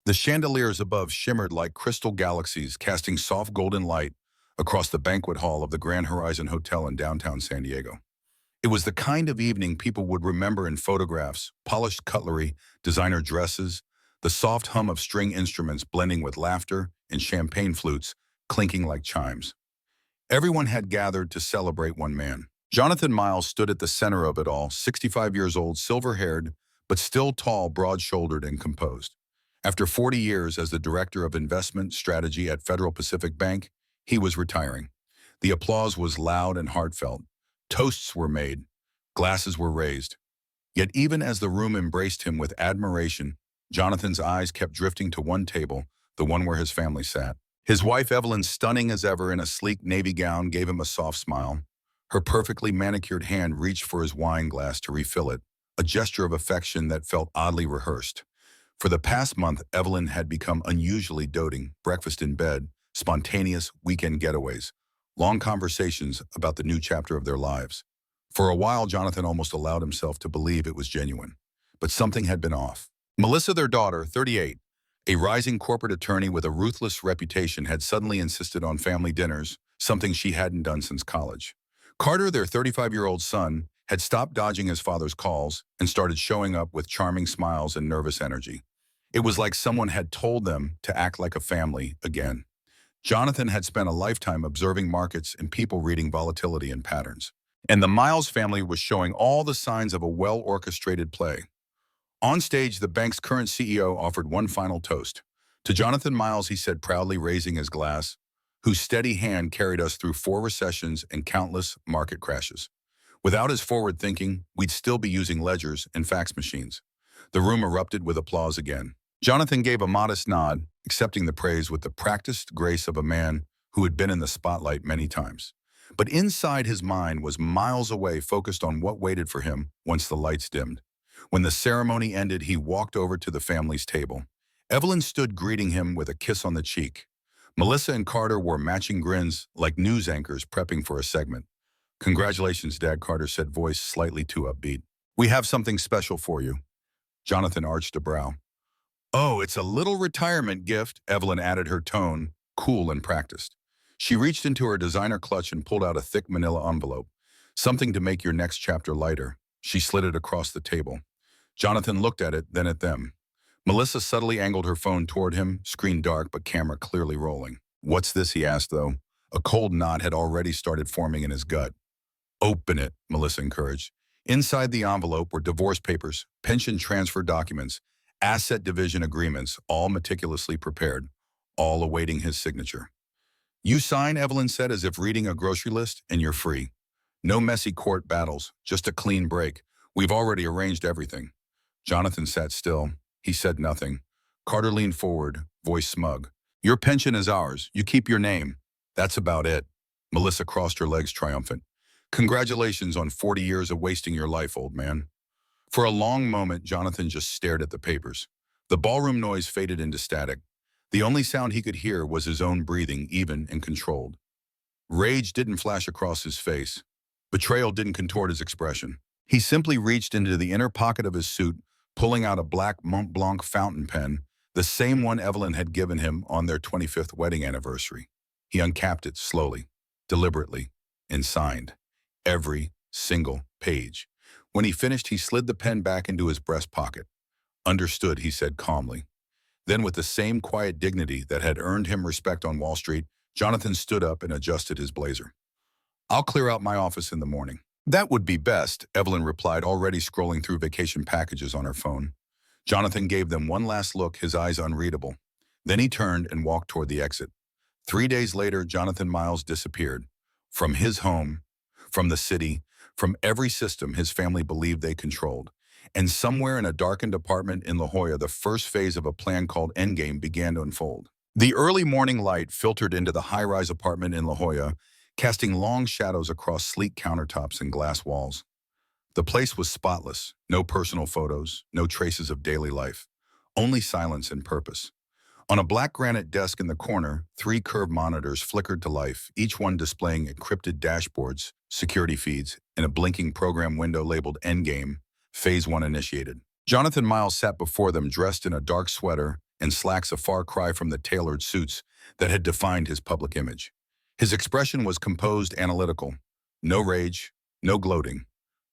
The chandeliers above shimmered like crystal galaxies, casting soft golden light across the banquet hall of the Grand Horizon Hotel in downtown San Diego. It was the kind of evening people would remember in photographs: polished cutlery, designer dresses, the soft hum of string instruments blending with laughter, and champagne flutes clinking like chimes. Everyone had gathered to celebrate one man. Jonathan Miles stood at the center of it all, 65 years old, silver-haired, but still tall, broad-shouldered, and composed. After 40 years as the director of investment strategy at Federal Pacific Bank, he was retiring. The applause was loud and heartfelt. Toasts were made. Glasses were raised. Yet even as the room embraced him with admiration, Jonathan's eyes kept drifting to one table, the one where his family sat. His wife, Evelyn, stunning as ever in a sleek navy gown, gave him a soft smile. Her perfectly manicured hand reached for his wine glass to refill it, a gesture of affection that felt oddly rehearsed. For the past month, Evelyn had become unusually doting: breakfast in bed, spontaneous weekend getaways, long conversations about the new chapter of their lives. For a while, Jonathan almost allowed himself to believe it was genuine. But something had been off. Melissa, their daughter, 38, a rising corporate attorney with a ruthless reputation, had suddenly insisted on family dinners, something she hadn't done since college. Carter, their 35-year-old son, had stopped dodging his father's calls and started showing up with charming smiles and nervous energy. It was like someone had told them to act like a family again. Jonathan had spent a lifetime observing markets and people, reading volatility and patterns. And the Miles family was showing all the signs of a well-orchestrated play. On stage, the bank's current CEO offered one final toast. To Jonathan Miles, he said proudly, raising his glass, whose steady hand carried us through 4 recessions and countless market crashes. Without his forward thinking, we'd still be using ledgers and fax machines. The room erupted with applause again. Jonathan gave a modest nod, accepting the praise with the practiced grace of a man who had been in the spotlight many times. But inside, his mind was miles away, focused on what waited for him once the lights dimmed. When the ceremony ended, he walked over to the family's table. Evelyn stood greeting him with a kiss on the cheek. Melissa and Carter wore matching grins like news anchors prepping for a segment. "Congratulations, Dad," Carter said, voice slightly too upbeat. "We have something special for you." Jonathan arched a brow. "Oh, it's a little retirement gift," Evelyn added, her tone cool and practiced. She reached into her designer clutch and pulled out a thick manila envelope. "Something to make your next chapter lighter." She slid it across the table. Jonathan looked at it, then at them. Melissa subtly angled her phone toward him, screen dark but camera clearly rolling. "What's this?" he asked, though. A cold knot had already started forming in his gut. "Open it," Melissa encouraged. Inside the envelope were divorce papers, pension transfer documents, asset division agreements, all meticulously prepared, all awaiting his signature. "You sign," Evelyn said, as if reading a grocery list, "and you're free. No messy court battles, just a clean break. We've already arranged everything." Jonathan sat still. He said nothing. Carter leaned forward, voice smug. "Your pension is ours. You keep your name. That's about it." Melissa crossed her legs, triumphant. "Congratulations on 40 years of wasting your life, old man." For a long moment, Jonathan just stared at the papers. The ballroom noise faded into static. The only sound he could hear was his own breathing, even and controlled. Rage didn't flash across his face. Betrayal didn't contort his expression. He simply reached into the inner pocket of his suit, pulling out a black Mont Blanc fountain pen, the same one Evelyn had given him on their 25th wedding anniversary. He uncapped it slowly, deliberately, and signed every single page. When he finished, he slid the pen back into his breast pocket. "Understood," he said calmly. Then, with the same quiet dignity that had earned him respect on Wall Street, Jonathan stood up and adjusted his blazer. "I'll clear out my office in the morning." "That would be best," Evelyn replied, already scrolling through vacation packages on her phone. Jonathan gave them one last look, his eyes unreadable. Then he turned and walked toward the exit. 3 days later, Jonathan Miles disappeared. From his home, from the city, from every system his family believed they controlled. And somewhere in a darkened apartment in La Jolla, the first phase of a plan called Endgame began to unfold. The early morning light filtered into the high-rise apartment in La Jolla, casting long shadows across sleek countertops and glass walls. The place was spotless, no personal photos, no traces of daily life, only silence and purpose. On a black granite desk in the corner, 3 curved monitors flickered to life, each one displaying encrypted dashboards, security feeds, and a blinking program window labeled Endgame, Phase 1 initiated. Jonathan Miles sat before them, dressed in a dark sweater and slacks a far cry from the tailored suits that had defined his public image. His expression was composed, analytical. No rage, no gloating,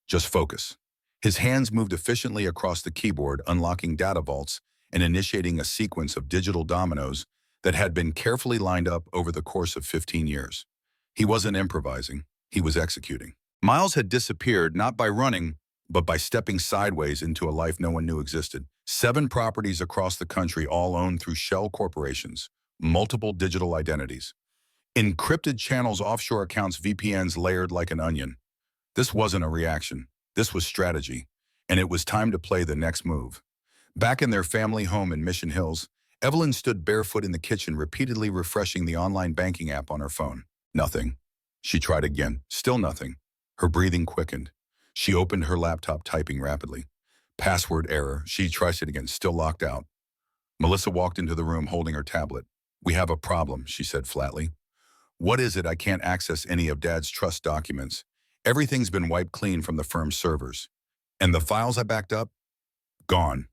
just focus. His hands moved efficiently across the keyboard, unlocking data vaults and initiating a sequence of digital dominoes that had been carefully lined up over the course of 15 years. He wasn't improvising, he was executing. Miles had disappeared not by running, but by stepping sideways into a life no one knew existed. 7 properties across the country, all owned through shell corporations, multiple digital identities. Encrypted channels, offshore accounts, VPNs layered like an onion. This wasn't a reaction. This was strategy. And it was time to play the next move. Back in their family home in Mission Hills, Evelyn stood barefoot in the kitchen, repeatedly refreshing the online banking app on her phone. Nothing. She tried again. Still nothing. Her breathing quickened. She opened her laptop, typing rapidly. Password error. She tried it again. Still locked out. Melissa walked into the room holding her tablet. "We have a problem," she said flatly. "What is it?" "I can't access any of Dad's trust documents. Everything's been wiped clean from the firm's servers. And the files I backed up? Gone."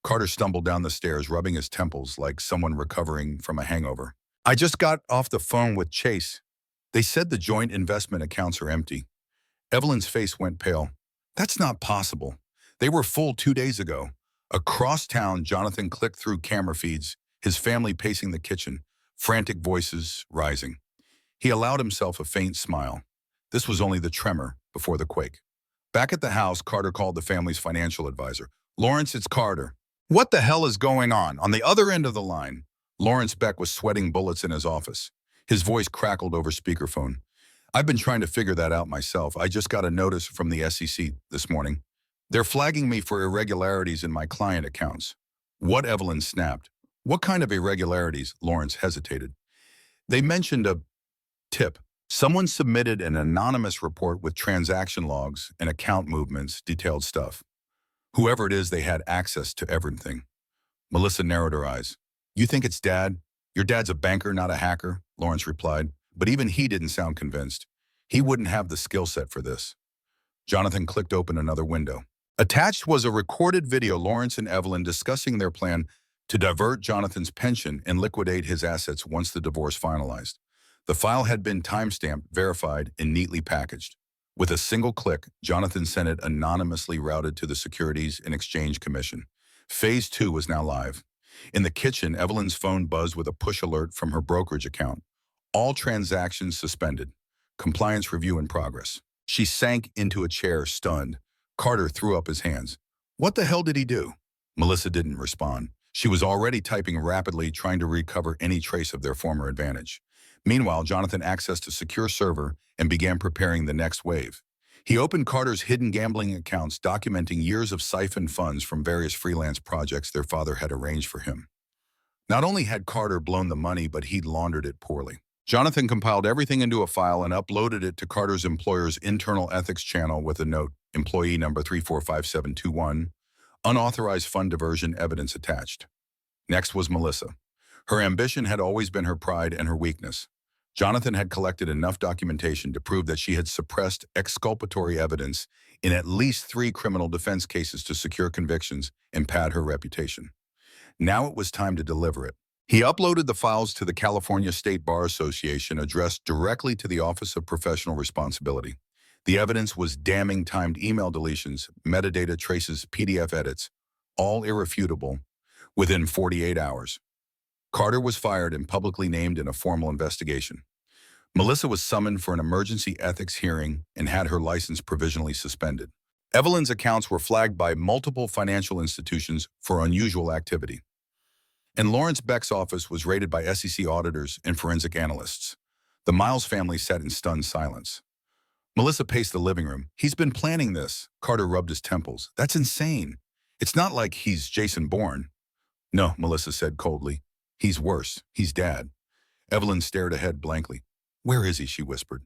Carter stumbled down the stairs, rubbing his temples like someone recovering from a hangover. "I just got off the phone with Chase. They said the joint investment accounts are empty." Evelyn's face went pale. "That's not possible. They were full 2 days ago." Across town, Jonathan clicked through camera feeds, his family pacing the kitchen, frantic voices rising. He allowed himself a faint smile. This was only the tremor before the quake. Back at the house, Carter called the family's financial advisor. "Lawrence, it's Carter." "What the hell is going on?" On the other end of the line, Lawrence Beck was sweating bullets in his office. His voice crackled over speakerphone. "I've been trying to figure that out myself. I just got a notice from the SEC this morning. They're flagging me for irregularities in my client accounts." "What?" Evelyn snapped. "What kind of irregularities?" Lawrence hesitated. "They mentioned a tip. Someone submitted an anonymous report with transaction logs and account movements, detailed stuff. Whoever it is, they had access to everything." Melissa narrowed her eyes. "You think it's Dad? Your dad's a banker, not a hacker," Lawrence replied. But even he didn't sound convinced. He wouldn't have the skill set for this. Jonathan clicked open another window. Attached was a recorded video, Lawrence and Evelyn discussing their plan to divert Jonathan's pension and liquidate his assets once the divorce finalized. The file had been timestamped, verified, and neatly packaged. With a single click, Jonathan sent it anonymously routed to the Securities and Exchange Commission. Phase 2 was now live. In the kitchen, Evelyn's phone buzzed with a push alert from her brokerage account. All transactions suspended. Compliance review in progress. She sank into a chair, stunned. Carter threw up his hands. "What the hell did he do?" Melissa didn't respond. She was already typing rapidly, trying to recover any trace of their former advantage. Meanwhile, Jonathan accessed a secure server and began preparing the next wave. He opened Carter's hidden gambling accounts, documenting years of siphoned funds from various freelance projects their father had arranged for him. Not only had Carter blown the money, but he'd laundered it poorly. Jonathan compiled everything into a file and uploaded it to Carter's employer's internal ethics channel with a note, employee number 345721, unauthorized fund diversion evidence attached. Next was Melissa. Her ambition had always been her pride and her weakness. Jonathan had collected enough documentation to prove that she had suppressed exculpatory evidence in at least 3 criminal defense cases to secure convictions and pad her reputation. Now it was time to deliver it. He uploaded the files to the California State Bar Association, addressed directly to the Office of Professional Responsibility. The evidence was damning: timed email deletions, metadata traces, PDF edits, all irrefutable within 48 hours. Carter was fired and publicly named in a formal investigation. Melissa was summoned for an emergency ethics hearing and had her license provisionally suspended. Evelyn's accounts were flagged by multiple financial institutions for unusual activity. And Lawrence Beck's office was raided by SEC auditors and forensic analysts. The Miles family sat in stunned silence. Melissa paced the living room. "He's been planning this." Carter rubbed his temples. "That's insane. It's not like he's Jason Bourne." "No," Melissa said coldly. "He's worse. He's Dad." Evelyn stared ahead blankly. "Where is he?" she whispered.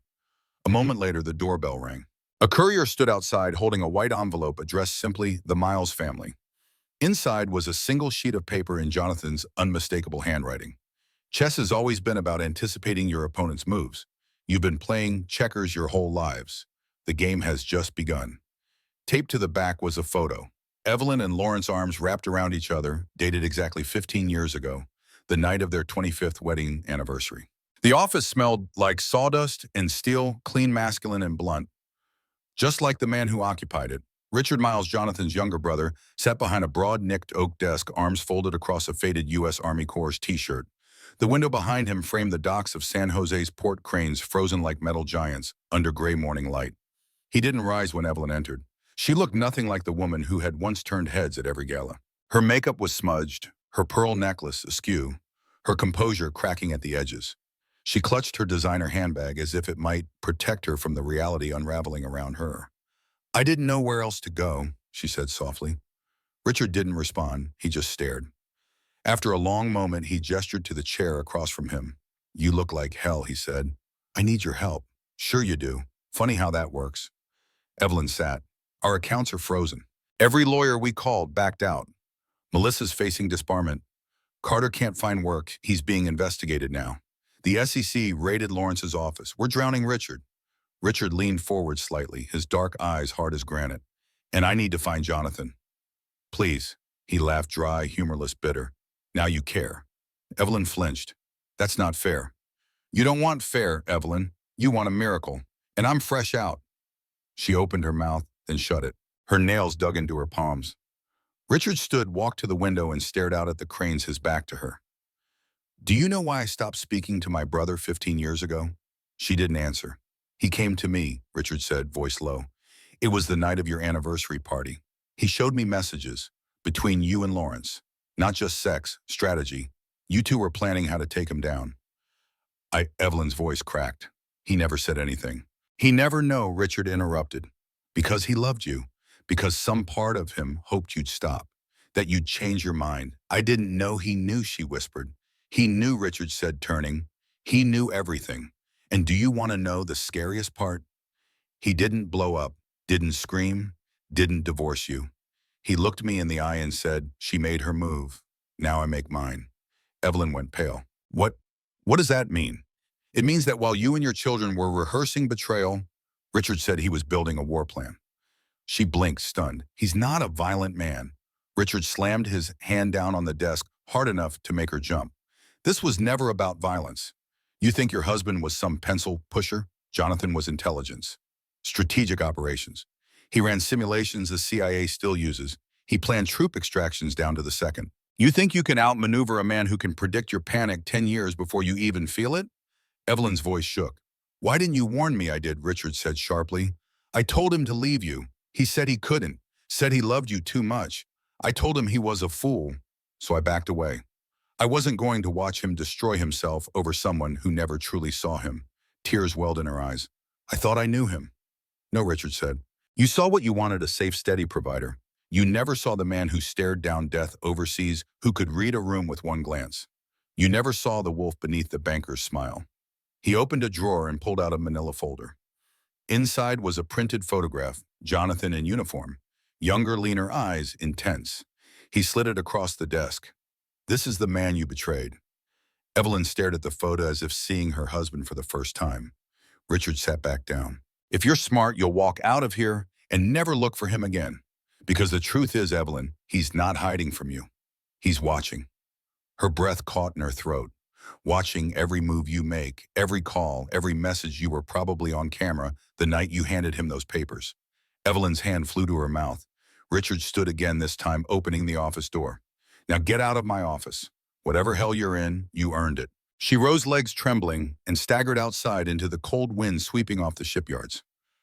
A moment later, the doorbell rang. A courier stood outside holding a white envelope addressed simply "The Miles Family." Inside was a single sheet of paper in Jonathan's unmistakable handwriting. "Chess has always been about anticipating your opponent's moves. You've been playing checkers your whole lives. The game has just begun." Taped to the back was a photo. Evelyn and Lawrence's arms wrapped around each other, dated exactly 15 years ago, the night of their 25th wedding anniversary. The office smelled like sawdust and steel, clean, masculine, and blunt, just like the man who occupied it. Richard Miles, Jonathan's younger brother, sat behind a broad-necked oak desk, arms folded across a faded U.S. Army Corps t-shirt. The window behind him framed the docks of San Jose's port cranes, frozen like metal giants under gray morning light. He didn't rise when Evelyn entered. She looked nothing like the woman who had once turned heads at every gala. Her makeup was smudged, her pearl necklace askew, her composure cracking at the edges. She clutched her designer handbag as if it might protect her from the reality unraveling around her. "I didn't know where else to go," she said softly. Richard didn't respond. He just stared. After a long moment, he gestured to the chair across from him. "You look like hell," he said. "I need your help." "Sure you do. Funny how that works." Evelyn sat. "Our accounts are frozen. Every lawyer we called backed out. Melissa's facing disbarment. Carter can't find work. He's being investigated now. The SEC raided Lawrence's office. We're drowning Richard." Richard leaned forward slightly, his dark eyes hard as granite. "And I need to find Jonathan." "Please." He laughed, dry, humorless, bitter. "Now you care." Evelyn flinched. "That's not fair." "You don't want fair, Evelyn. You want a miracle. And I'm fresh out." She opened her mouth, then shut it. Her nails dug into her palms. Richard stood, walked to the window, and stared out at the cranes, his back to her. "Do you know why I stopped speaking to my brother 15 years ago?" She didn't answer. "He came to me," Richard said, voice low. "It was the night of your anniversary party. He showed me messages between you and Lawrence. Not just sex, strategy. You two were planning how to take him down." Evelyn's voice cracked. "He never said anything." "He never know," Richard interrupted. "Because he loved you. Because some part of him hoped you'd stop. That you'd change your mind." "I didn't know he knew," she whispered. "He knew," Richard said, turning. "He knew everything. And do you want to know the scariest part? He didn't blow up, didn't scream, didn't divorce you. He looked me in the eye and said, 'She made her move. Now I make mine.'" Evelyn went pale. What does that mean?" "It means that while you and your children were rehearsing betrayal, Richard said he was building a war plan." She blinked, stunned. "He's not a violent man." Richard slammed his hand down on the desk hard enough to make her jump. "This was never about violence. You think your husband was some pencil pusher? Jonathan was intelligence. Strategic operations. He ran simulations the CIA still uses. He planned troop extractions down to the second. You think you can outmaneuver a man who can predict your panic 10 years before you even feel it?" Evelyn's voice shook. "Why didn't you warn me?" "I did," Richard said sharply. "I told him to leave you. He said he couldn't. Said he loved you too much. I told him he was a fool, so I backed away. I wasn't going to watch him destroy himself over someone who never truly saw him." Tears welled in her eyes. "I thought I knew him." "No," Richard said. "You saw what you wanted, a safe, steady provider. You never saw the man who stared down death overseas, who could read a room with one glance. You never saw the wolf beneath the banker's smile." He opened a drawer and pulled out a manila folder. Inside was a printed photograph, Jonathan in uniform, younger, leaner eyes, intense. He slid it across the desk. "This is the man you betrayed." Evelyn stared at the photo as if seeing her husband for the first time. Richard sat back down. "If you're smart, you'll walk out of here and never look for him again. Because the truth is, Evelyn, he's not hiding from you. He's watching." Her breath caught in her throat. "Watching every move you make, every call, every message. You were probably on camera the night you handed him those papers." Evelyn's hand flew to her mouth. Richard stood again, this time opening the office door. "Now get out of my office. Whatever hell you're in, you earned it." She rose, legs trembling, and staggered outside into the cold wind sweeping off the shipyards.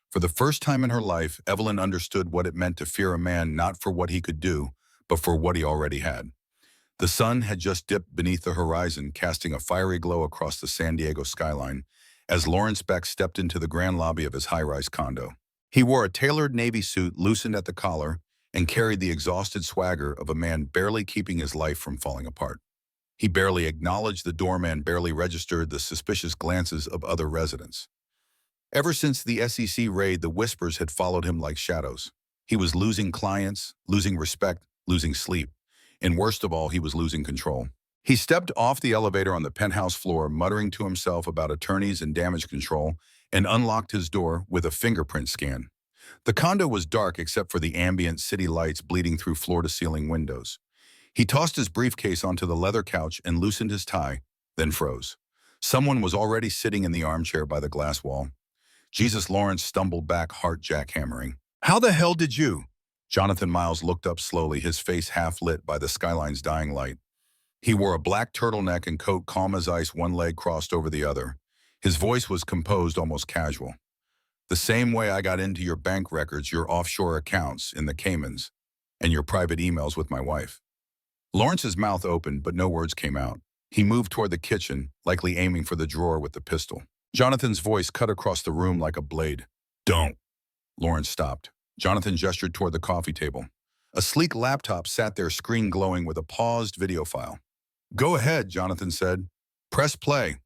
For the first time in her life, Evelyn understood what it meant to fear a man not for what he could do, but for what he already had. The sun had just dipped beneath the horizon, casting a fiery glow across the San Diego skyline, as Lawrence Beck stepped into the grand lobby of his high-rise condo. He wore a tailored navy suit loosened at the collar and carried the exhausted swagger of a man barely keeping his life from falling apart. He barely acknowledged the doorman, barely registered the suspicious glances of other residents. Ever since the SEC raid, the whispers had followed him like shadows. He was losing clients, losing respect, losing sleep. And worst of all, he was losing control. He stepped off the elevator on the penthouse floor, muttering to himself about attorneys and damage control, and unlocked his door with a fingerprint scan. The condo was dark except for the ambient city lights bleeding through floor-to-ceiling windows. He tossed his briefcase onto the leather couch and loosened his tie, then froze. Someone was already sitting in the armchair by the glass wall. Jesus Lawrence stumbled back, heart jackhammering. "How the hell did you?" Jonathan Miles looked up slowly, his face half lit by the skyline's dying light. He wore a black turtleneck and coat, calm as ice, one leg crossed over the other. His voice was composed, almost casual. "The same way I got into your bank records, your offshore accounts in the Caymans, and your private emails with my wife." Lawrence's mouth opened, but no words came out. He moved toward the kitchen, likely aiming for the drawer with the pistol. Jonathan's voice cut across the room like a blade. "Don't." Lawrence stopped. Jonathan gestured toward the coffee table. A sleek laptop sat there, screen glowing with a paused video file. "Go ahead," Jonathan said. "Press play."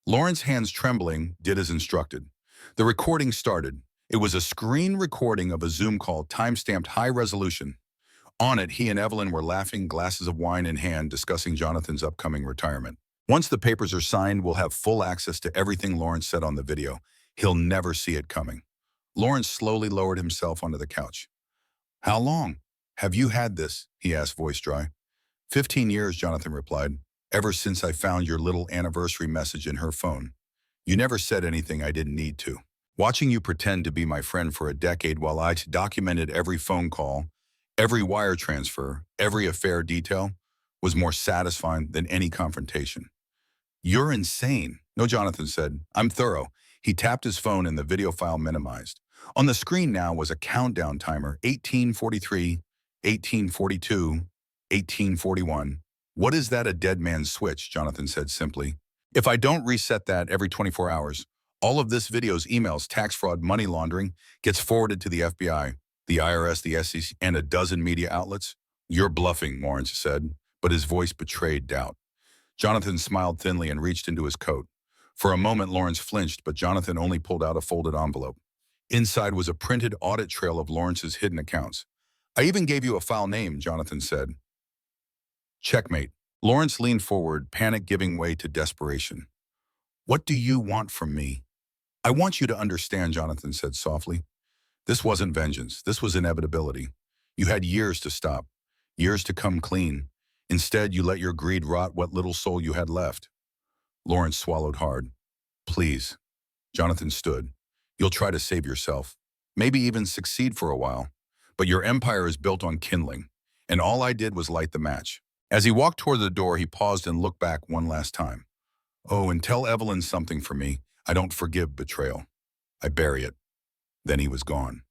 Lawrence's hands trembling, did as instructed. The recording started. It was a screen recording of a Zoom call, time-stamped, high resolution. On it, he and Evelyn were laughing, glasses of wine in hand, discussing Jonathan's upcoming retirement. "Once the papers are signed, we'll have full access to everything," Lawrence said on the video. "He'll never see it coming." Lawrence slowly lowered himself onto the couch. "How long have you had this?" he asked, voice dry. 15 years, Jonathan replied. "Ever since I found your little anniversary message in her phone. You never said anything I didn't need to. Watching you pretend to be my friend for a decade while I documented every phone call, every wire transfer, every affair detail, was more satisfying than any confrontation." "You're insane." "No," Jonathan said. "I'm thorough." He tapped his phone and the video file minimized. On the screen now was a countdown timer: 1843, 1842, 1841. "What is that, a dead man's switch?" Jonathan said simply. "If I don't reset that every 24 hours, all of this videos, emails, tax fraud, money laundering gets forwarded to the FBI, the IRS, the SEC, and a dozen media outlets." "You're bluffing," Lawrence said, but his voice betrayed doubt. Jonathan smiled thinly and reached into his coat. For a moment, Lawrence flinched, but Jonathan only pulled out a folded envelope. Inside was a printed audit trail of Lawrence's hidden accounts. "I even gave you a file name," Jonathan said. "Checkmate." Lawrence leaned forward, panic giving way to desperation. "What do you want from me?" "I want you to understand," Jonathan said softly. "This wasn't vengeance. This was inevitability. You had years to stop, years to come clean. Instead, you let your greed rot what little soul you had left." Lawrence swallowed hard. "Please." Jonathan stood. "You'll try to save yourself, maybe even succeed for a while. But your empire is built on kindling, and all I did was light the match." As he walked toward the door, he paused and looked back one last time. "Oh, and tell Evelyn something for me. I don't forgive betrayal. I bury it." Then he was gone.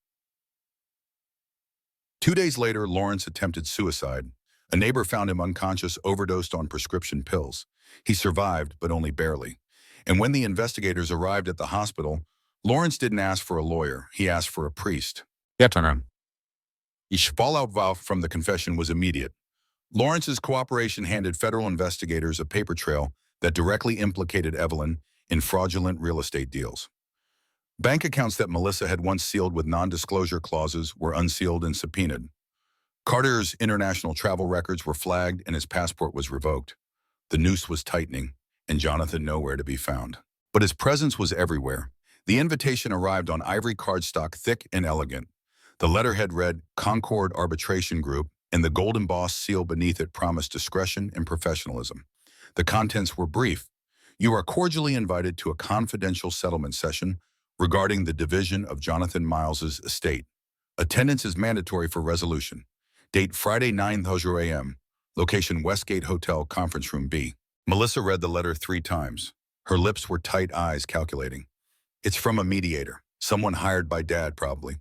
2 days later, Lawrence attempted suicide. A neighbor found him unconscious, overdosed on prescription pills. He survived, but only barely. And when the investigators arrived at the hospital, Lawrence didn't ask for a lawyer. He asked for a priest. The fallout from the confession was immediate. Lawrence's cooperation handed federal investigators a paper trail that directly implicated Evelyn in fraudulent real estate deals. Bank accounts that Melissa had once sealed with non-disclosure clauses were unsealed and subpoenaed. Carter's international travel records were flagged and his passport was revoked. The noose was tightening, and Jonathan nowhere to be found. But his presence was everywhere. The invitation arrived on ivory cardstock, thick and elegant. The letterhead read, "Concord Arbitration Group," and the gold embossed seal beneath it promised discretion and professionalism. The contents were brief. "You are cordially invited to a confidential settlement session regarding the division of Jonathan Miles's estate. Attendance is mandatory for resolution. Date Friday, 9:00 a.m. Location Westgate Hotel, Conference Room B." Melissa read the letter 3 times. Her lips were tight, eyes calculating. "It's from a mediator. Someone hired by Dad, probably."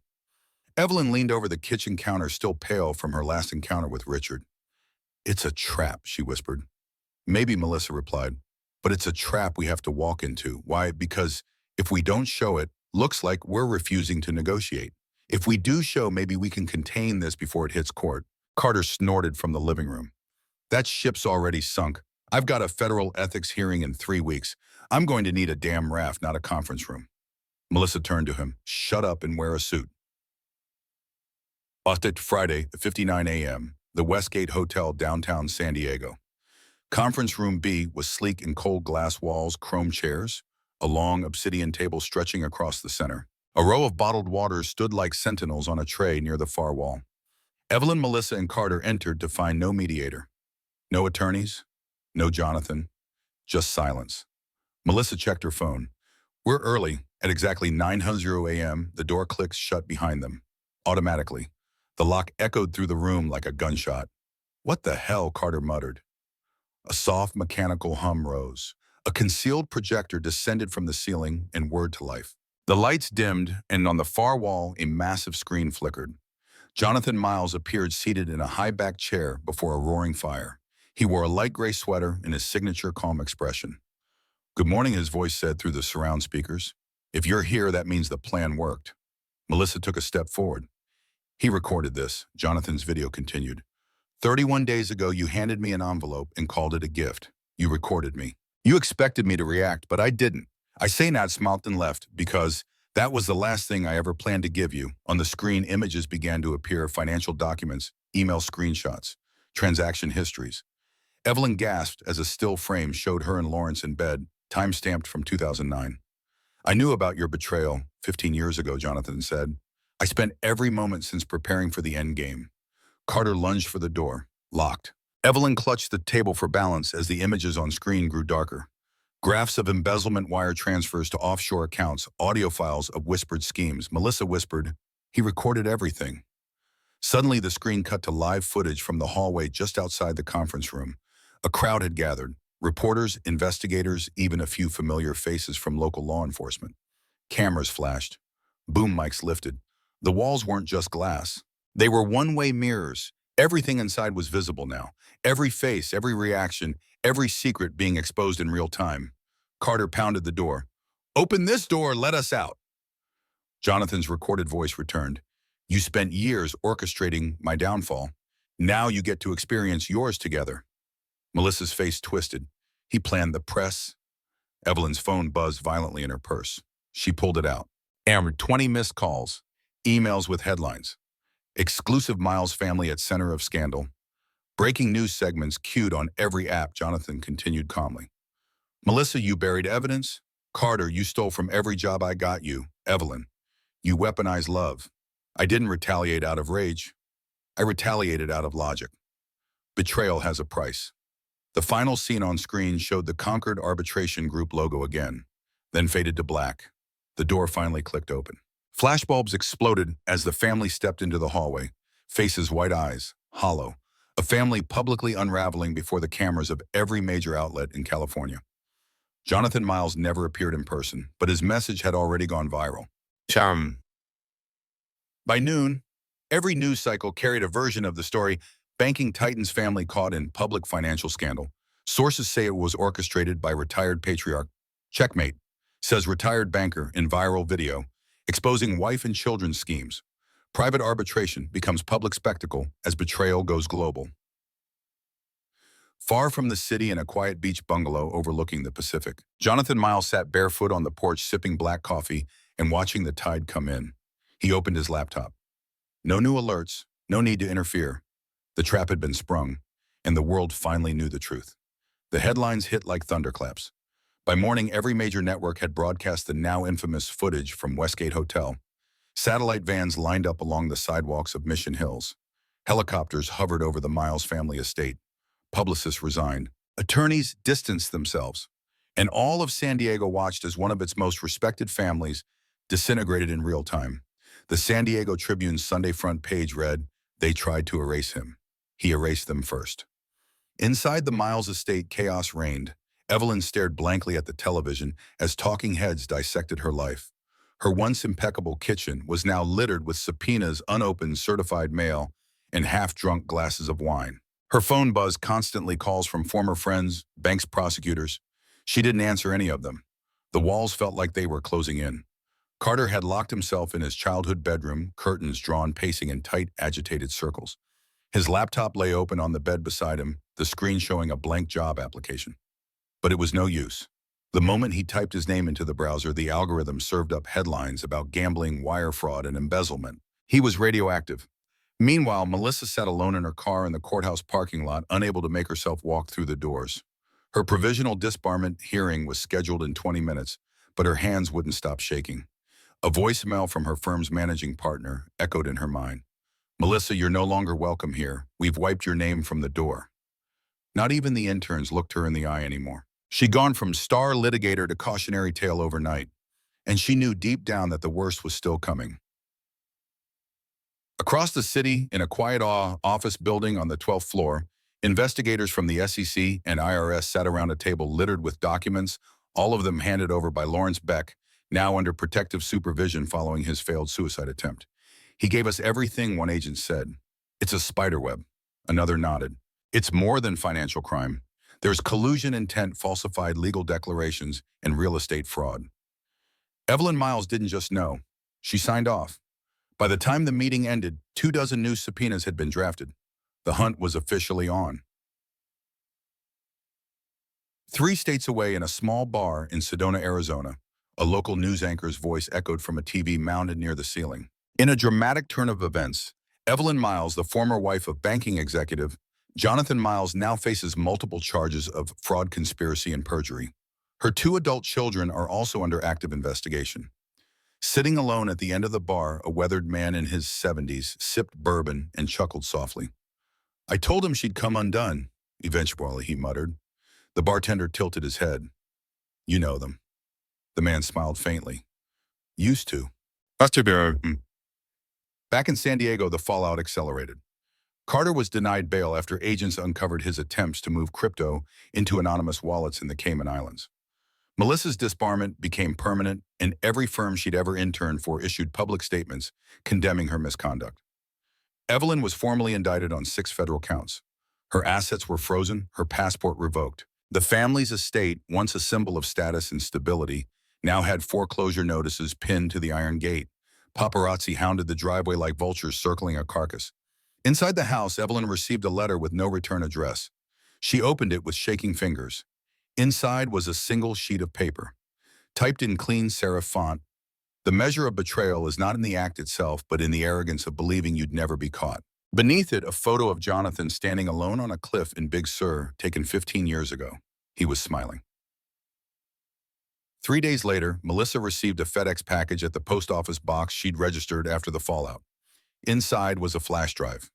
Evelyn leaned over the kitchen counter, still pale from her last encounter with Richard. "It's a trap," she whispered. "Maybe," Melissa replied, "but it's a trap we have to walk into." "Why?" "Because if we don't show it, looks like we're refusing to negotiate. If we do show, maybe we can contain this before it hits court." Carter snorted from the living room. "That ship's already sunk. I've got a federal ethics hearing in 3 weeks. I'm going to need a damn raft, not a conference room." Melissa turned to him. "Shut up and wear a suit." Friday, 59 a.m., the Westgate Hotel, downtown San Diego. Conference Room B was sleek in cold glass walls, chrome chairs, a long obsidian table stretching across the center. A row of bottled waters stood like sentinels on a tray near the far wall. Evelyn, Melissa, and Carter entered to find no mediator. No attorneys, no Jonathan, just silence. Melissa checked her phone. We're early. At exactly 9:00 a.m., the door clicked shut behind them. Automatically. The lock echoed through the room like a gunshot. What the hell, Carter muttered. A soft mechanical hum rose. A concealed projector descended from the ceiling and whirred to life. The lights dimmed, and on the far wall, a massive screen flickered. Jonathan Miles appeared seated in a high-backed chair before a roaring fire. He wore a light gray sweater and his signature calm expression. Good morning, his voice said through the surround speakers. If you're here, that means the plan worked. Melissa took a step forward. He recorded this. Jonathan's video continued. 31 days ago, you handed me an envelope and called it a gift. You recorded me. You expected me to react, but I didn't. I say not smiled and left because that was the last thing I ever planned to give you. On the screen, images began to appear, financial documents, email screenshots, transaction histories. Evelyn gasped as a still frame showed her and Lawrence in bed, time-stamped from 2009. I knew about your betrayal 15 years ago, Jonathan said. I spent every moment since preparing for the end game. Carter lunged for the door, locked. Evelyn clutched the table for balance as the images on screen grew darker. Graphs of embezzlement, wire transfers to offshore accounts, audio files of whispered schemes. Melissa whispered, he recorded everything. Suddenly, the screen cut to live footage from the hallway just outside the conference room. A crowd had gathered. Reporters, investigators, even a few familiar faces from local law enforcement. Cameras flashed. Boom mics lifted. The walls weren't just glass. They were one-way mirrors. Everything inside was visible now. Every face, every reaction, every secret being exposed in real time. Carter pounded the door. Open this door, let us out. Jonathan's recorded voice returned. You spent years orchestrating my downfall. Now you get to experience yours together. Melissa's face twisted. He planned the press. Evelyn's phone buzzed violently in her purse. She pulled it out. 20 missed calls. Emails with headlines. Exclusive Miles family at center of scandal. Breaking news segments queued on every app. Jonathan continued calmly. Melissa, you buried evidence. Carter, you stole from every job I got you. Evelyn, you weaponized love. I didn't retaliate out of rage. I retaliated out of logic. Betrayal has a price. The final scene on screen showed the Concord Arbitration Group logo again, then faded to black. The door finally clicked open. Flashbulbs exploded as the family stepped into the hallway, faces white eyes, hollow, a family publicly unraveling before the cameras of every major outlet in California. Jonathan Miles never appeared in person, but his message had already gone viral. By noon, every news cycle carried a version of the story. Banking titans family caught in public financial scandal. Sources say it was orchestrated by retired patriarch. Checkmate, says retired banker in viral video, exposing wife and children's schemes. Private arbitration becomes public spectacle as betrayal goes global. Far from the city in a quiet beach bungalow overlooking the Pacific, Jonathan Miles sat barefoot on the porch sipping black coffee and watching the tide come in. He opened his laptop. No new alerts, no need to interfere. The trap had been sprung, and the world finally knew the truth. The headlines hit like thunderclaps. By morning, every major network had broadcast the now infamous footage from Westgate Hotel. Satellite vans lined up along the sidewalks of Mission Hills. Helicopters hovered over the Miles family estate. Publicists resigned. Attorneys distanced themselves. And all of San Diego watched as one of its most respected families disintegrated in real time. The San Diego Tribune's Sunday front page read, "They tried to erase him. He erased them first." Inside the Miles estate, chaos reigned. Evelyn stared blankly at the television as talking heads dissected her life. Her once impeccable kitchen was now littered with subpoenas, unopened certified mail, and half-drunk glasses of wine. Her phone buzzed constantly, calls from former friends, banks, prosecutors. She didn't answer any of them. The walls felt like they were closing in. Carter had locked himself in his childhood bedroom, curtains drawn, pacing in tight, agitated circles. His laptop lay open on the bed beside him, the screen showing a blank job application. But it was no use. The moment he typed his name into the browser, the algorithm served up headlines about gambling, wire fraud, and embezzlement. He was radioactive. Meanwhile, Melissa sat alone in her car in the courthouse parking lot, unable to make herself walk through the doors. Her provisional disbarment hearing was scheduled in 20 minutes, but her hands wouldn't stop shaking. A voicemail from her firm's managing partner echoed in her mind. Melissa, you're no longer welcome here. We've wiped your name from the door. Not even the interns looked her in the eye anymore. She'd gone from star litigator to cautionary tale overnight, and she knew deep down that the worst was still coming. Across the city, in a quiet office building on the 12th floor, investigators from the SEC and IRS sat around a table littered with documents, all of them handed over by Lawrence Beck, now under protective supervision following his failed suicide attempt. He gave us everything, one agent said. It's a spiderweb. Another nodded. It's more than financial crime. There's collusion, intent, falsified legal declarations, and real estate fraud. Evelyn Miles didn't just know. She signed off. By the time the meeting ended, 24 new subpoenas had been drafted. The hunt was officially on. 3 states away, in a small bar in Sedona, Arizona, a local news anchor's voice echoed from a TV mounted near the ceiling. In a dramatic turn of events, Evelyn Miles, the former wife of banking executive Jonathan Miles, now faces multiple charges of fraud, conspiracy, and perjury. Her 2 adult children are also under active investigation. Sitting alone at the end of the bar, a weathered man in his 70s sipped bourbon and chuckled softly. I told him she'd come undone, eventually, he muttered. The bartender tilted his head. You know them. The man smiled faintly. Used to. Back in San Diego, the fallout accelerated. Carter was denied bail after agents uncovered his attempts to move crypto into anonymous wallets in the Cayman Islands. Melissa's disbarment became permanent, and every firm she'd ever interned for issued public statements condemning her misconduct. Evelyn was formally indicted on 6 federal counts. Her assets were frozen, her passport revoked. The family's estate, once a symbol of status and stability, now had foreclosure notices pinned to the iron gate. Paparazzi hounded the driveway like vultures circling a carcass. Inside the house, Evelyn received a letter with no return address. She opened it with shaking fingers. Inside was a single sheet of paper. Typed in clean serif font, the measure of betrayal is not in the act itself, but in the arrogance of believing you'd never be caught. Beneath it, a photo of Jonathan standing alone on a cliff in Big Sur, taken 15 years ago. He was smiling. 3 days later, Melissa received a FedEx package at the post office box she'd registered after the fallout. Inside was a flash drive.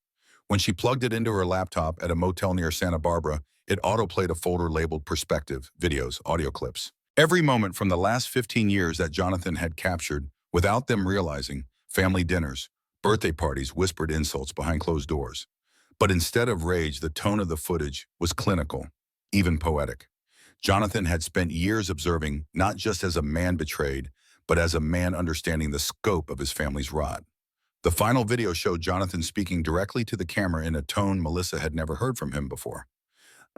When she plugged it into her laptop at a motel near Santa Barbara, it autoplayed a folder labeled Perspective, videos, audio clips. Every moment from the last 15 years that Jonathan had captured, without them realizing, family dinners, birthday parties, whispered insults behind closed doors. But instead of rage, the tone of the footage was clinical, even poetic. Jonathan had spent years observing, not just as a man betrayed, but as a man understanding the scope of his family's rot. The final video showed Jonathan speaking directly to the camera in a tone Melissa had never heard from him before.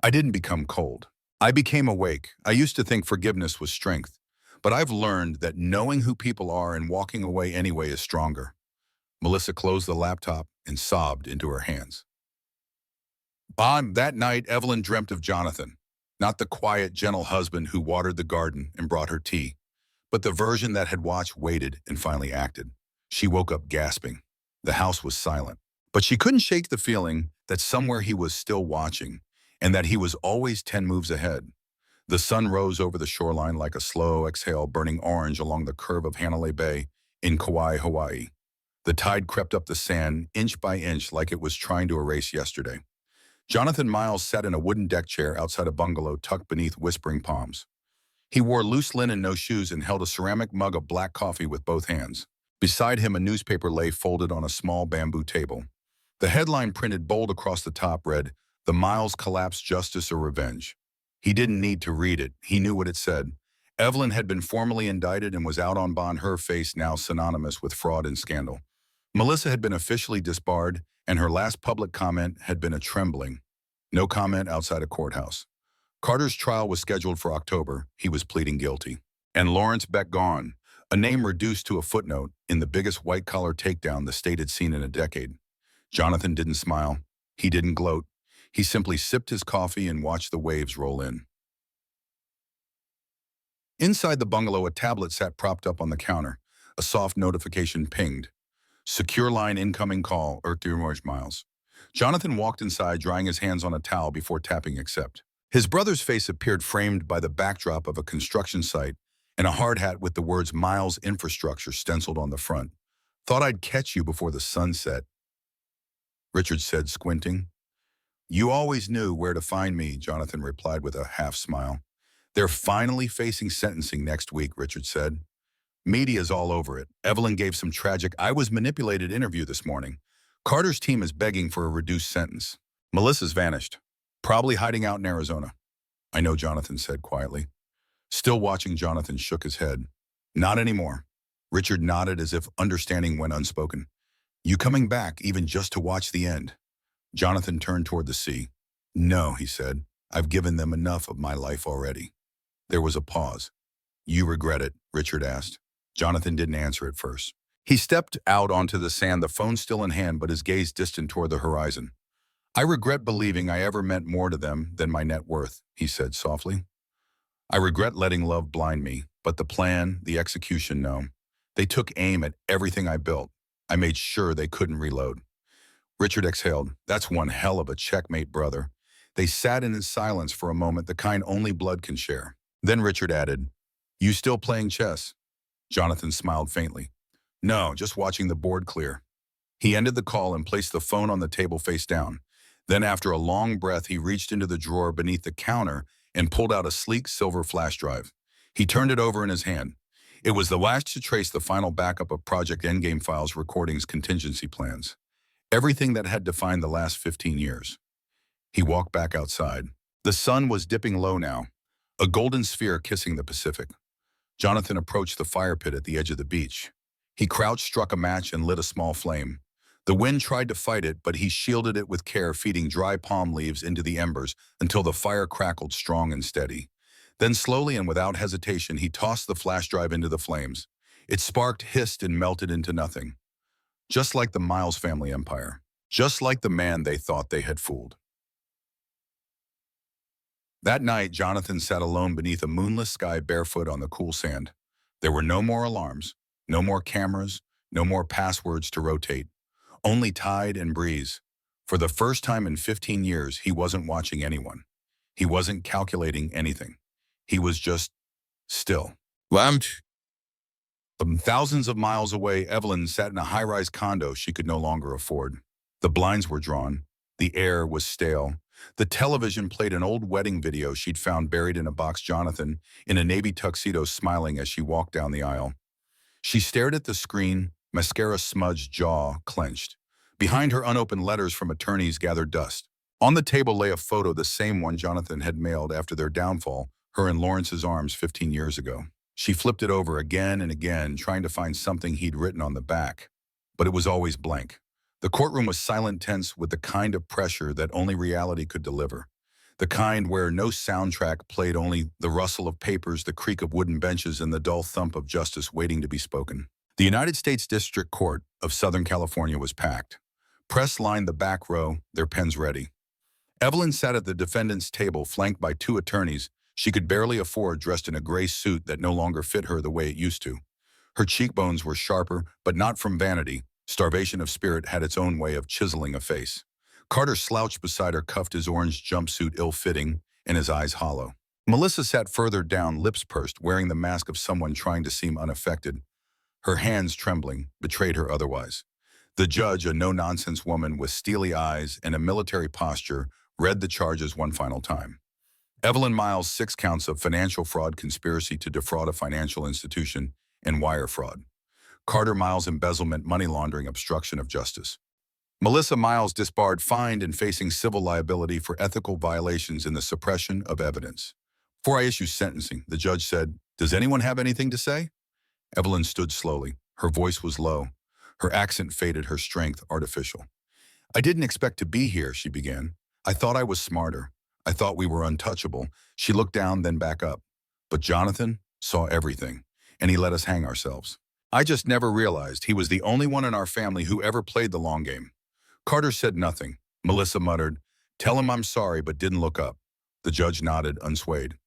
I didn't become cold. I became awake. I used to think forgiveness was strength, but I've learned that knowing who people are and walking away anyway is stronger. Melissa closed the laptop and sobbed into her hands. That night, Evelyn dreamt of Jonathan, not the quiet, gentle husband who watered the garden and brought her tea, but the version that had watched, waited, and finally acted. She woke up gasping. The house was silent, but she couldn't shake the feeling that somewhere he was still watching, and that he was always 10 moves ahead. The sun rose over the shoreline like a slow exhale, burning orange along the curve of Hanalei Bay in Kauai, Hawaii. The tide crept up the sand, inch by inch, like it was trying to erase yesterday. Jonathan Miles sat in a wooden deck chair outside a bungalow tucked beneath whispering palms. He wore loose linen, no shoes, and held a ceramic mug of black coffee with both hands. Beside him, a newspaper lay folded on a small bamboo table. The headline, printed bold across the top, read, "The Miles Collapse, Justice or Revenge." He didn't need to read it. He knew what it said. Evelyn had been formally indicted and was out on bond, her face now synonymous with fraud and scandal. Melissa had been officially disbarred, and her last public comment had been a trembling, "No comment outside a courthouse." Carter's trial was scheduled for October. He was pleading guilty. And Lawrence Beck gone, a name reduced to a footnote in the biggest white-collar takedown the state had seen in a decade. Jonathan didn't smile. He didn't gloat. He simply sipped his coffee and watched the waves roll in. Inside the bungalow, a tablet sat propped up on the counter. A soft notification pinged. "Secure line incoming call, Miles." Jonathan walked inside, drying his hands on a towel before tapping accept. His brother's face appeared framed by the backdrop of a construction site, and a hard hat with the words Miles Infrastructure stenciled on the front. "Thought I'd catch you before the sun set," Richard said, squinting. "You always knew where to find me," Jonathan replied with a half smile. "They're finally facing sentencing next week," Richard said. "Media's all over it." Evelyn gave some tragic, "I was manipulated" interview this morning. Carter's team is begging for a reduced sentence. Melissa's vanished, probably hiding out in Arizona. "I know," Jonathan said quietly. Still watching, Jonathan shook his head. "Not anymore." Richard nodded as if understanding went unspoken. "You coming back even just to watch the end?" Jonathan turned toward the sea. "No," he said. "I've given them enough of my life already." There was a pause. "You regret it?" Richard asked. Jonathan didn't answer at first. He stepped out onto the sand, the phone still in hand, but his gaze distant toward the horizon. "I regret believing I ever meant more to them than my net worth," he said softly. "I regret letting love blind me, but the plan, the execution, no. They took aim at everything I built. I made sure they couldn't reload." Richard exhaled. "That's one hell of a checkmate, brother." They sat in silence for a moment, the kind only blood can share. Then Richard added, "You still playing chess?" Jonathan smiled faintly. "No, just watching the board clear." He ended the call and placed the phone on the table face down. Then after a long breath, he reached into the drawer beneath the counter and pulled out a sleek silver flash drive. He turned it over in his hand. It was the last to trace the final backup of Project Endgame files, recordings, contingency plans. Everything that had defined the last 15 years. He walked back outside. The sun was dipping low now, a golden sphere kissing the Pacific. Jonathan approached the fire pit at the edge of the beach. He crouched, struck a match, and lit a small flame. The wind tried to fight it, but he shielded it with care, feeding dry palm leaves into the embers until the fire crackled strong and steady. Then slowly and without hesitation, he tossed the flash drive into the flames. It sparked, hissed, and melted into nothing. Just like the Miles family empire. Just like the man they thought they had fooled. That night, Jonathan sat alone beneath a moonless sky, barefoot on the cool sand. There were no more alarms, no more cameras, no more passwords to rotate. Only tide and breeze. For the first time in 15 years, he wasn't watching anyone. He wasn't calculating anything. He was just still. Lamped. Thousands of miles away, Evelyn sat in a high-rise condo she could no longer afford. The blinds were drawn. The air was stale. The television played an old wedding video she'd found buried in a box. Jonathan, in a navy tuxedo, smiling as she walked down the aisle. She stared at the screen, mascara-smudged, jaw clenched. Behind her, unopened letters from attorneys gathered dust. On the table lay a photo, the same one Jonathan had mailed after their downfall, her in Lawrence's arms 15 years ago. She flipped it over again and again, trying to find something he'd written on the back. But it was always blank. The courtroom was silent, tense, with the kind of pressure that only reality could deliver. The kind where no soundtrack played, only the rustle of papers, the creak of wooden benches, and the dull thump of justice waiting to be spoken. The United States District Court of Southern California was packed. Press lined the back row, their pens ready. Evelyn sat at the defendant's table, flanked by two attorneys she could barely afford, dressed in a gray suit that no longer fit her the way it used to. Her cheekbones were sharper, but not from vanity. Starvation of spirit had its own way of chiseling a face. Carter slouched beside her, cuffed, his orange jumpsuit ill-fitting and his eyes hollow. Melissa sat further down, lips pursed, wearing the mask of someone trying to seem unaffected. Her hands trembling betrayed her otherwise. The judge, a no-nonsense woman with steely eyes and a military posture, read the charges one final time. Evelyn Miles, 6 counts of financial fraud, conspiracy to defraud a financial institution, and wire fraud. Carter Miles, embezzlement, money laundering, obstruction of justice. Melissa Miles, disbarred, fined, and facing civil liability for ethical violations in the suppression of evidence. "Before I issue sentencing," the judge said, "does anyone have anything to say?" Evelyn stood slowly. Her voice was low. Her accent faded, her strength artificial. "I didn't expect to be here," she began. "I thought I was smarter. I thought we were untouchable." She looked down, then back up. "But Jonathan saw everything, and he let us hang ourselves. I just never realized he was the only one in our family who ever played the long game." Carter said nothing. Melissa muttered, "Tell him I'm sorry," but didn't look up. The judge nodded, unswayed.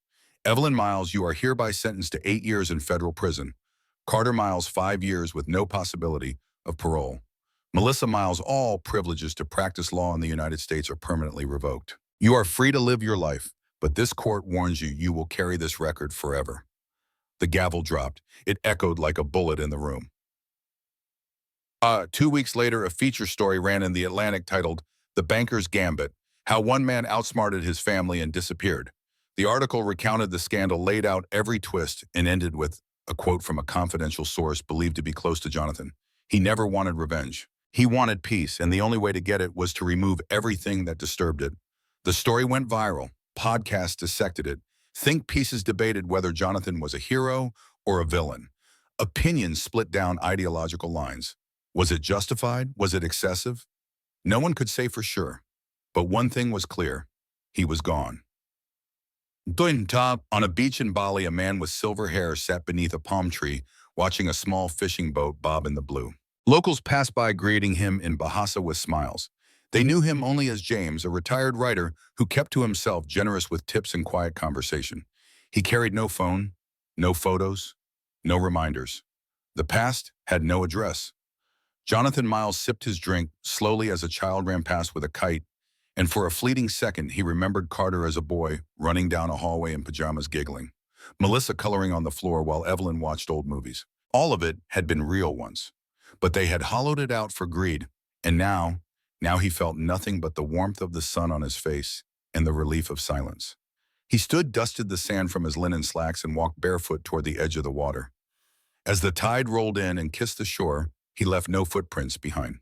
"Evelyn Miles, you are hereby sentenced to 8 years in federal prison. Carter Miles, 5 years with no possibility of parole. Melissa Miles, all privileges to practice law in the United States are permanently revoked. You are free to live your life, but this court warns you, you will carry this record forever." The gavel dropped. It echoed like a bullet in the room. 2 weeks later, a feature story ran in The Atlantic titled "The Banker's Gambit: How One Man Outsmarted His Family and Disappeared." The article recounted the scandal, laid out every twist, and ended with a quote from a confidential source believed to be close to Jonathan. He never wanted revenge. He wanted peace, and the only way to get it was to remove everything that disturbed it. The story went viral. Podcasts dissected it. Think pieces debated whether Jonathan was a hero or a villain. Opinions split down ideological lines. Was it justified? Was it excessive? No one could say for sure. But one thing was clear. He was gone. On a beach in Bali, a man with silver hair sat beneath a palm tree, watching a small fishing boat bob in the blue. Locals passed by, greeting him in Bahasa with smiles. They knew him only as James, a retired writer who kept to himself, generous with tips and quiet conversation. He carried no phone, no photos, no reminders. The past had no address. Jonathan Miles sipped his drink slowly as a child ran past with a kite, and for a fleeting second he remembered Carter as a boy, running down a hallway in pajamas giggling. Melissa coloring on the floor while Evelyn watched old movies. All of it had been real once, but they had hollowed it out for greed, and now he felt nothing but the warmth of the sun on his face and the relief of silence. He stood, dusted the sand from his linen slacks, and walked barefoot toward the edge of the water. As the tide rolled in and kissed the shore, he left no footprints behind.